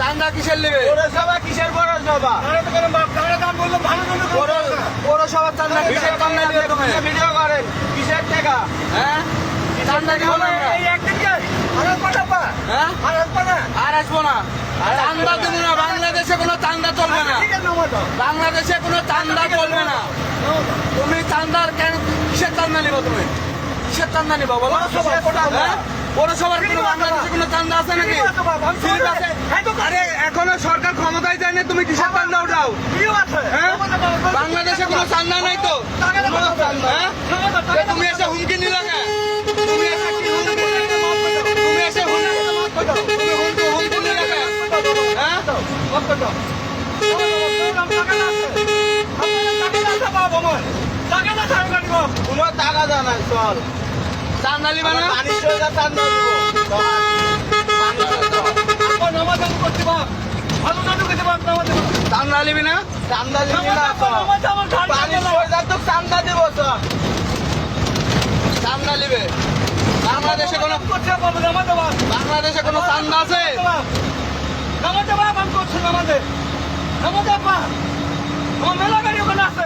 চান্দা কিসের নেবে? পৌরসভা কিসের পৌরসভা? পৌরসভার চান্দা কিসের চান্দা নেবে তুমি? ভিডিও করেন কিসের টাকা? হ্যাঁ চান্দা দিব না আমরা। হ্যাঁ আর আসবো না, চান্দা দেবো না। বাংলাদেশে কোনো চান্দা চলবে না, বাংলাদেশে কোনো চান্দা চলবে না। তুমি চান্দার কেন কিসের চান্দা নিবো? তুমি কিসের চান্দা নিবো বলো? হ্যাঁ? পৌরসভার কোনো বাংলাদেশে কোনো চান্দা আছে নাকি? স্লিপ আছে? আরে এখনো সরকার ক্ষমতায় যায়নি, তুমি কিসের চান্দা উঠাও? হ্যাঁ? বাংলাদেশে কোনো চান্দা নাই তো। হ্যাঁ? এ তুমি এসে হুমকি নিলে কেন? তুমি এসে কি হুমকি নিলে? তুমি এসে হুমকি নিলে কেন? হ্যাঁ? কোনো টাকা দেয় না, চল চান্দা নিবা না? পানির সোজা চান্দা দিব। চান্দা নিবি না? চান্দা দিবি না, চল পানির সোজা তো চান্দা দিব, চল চান্দা নিবে। বাংলাদেশে কোনো চান্দা আছে? মেলা গাড়ি ওখানে আছে।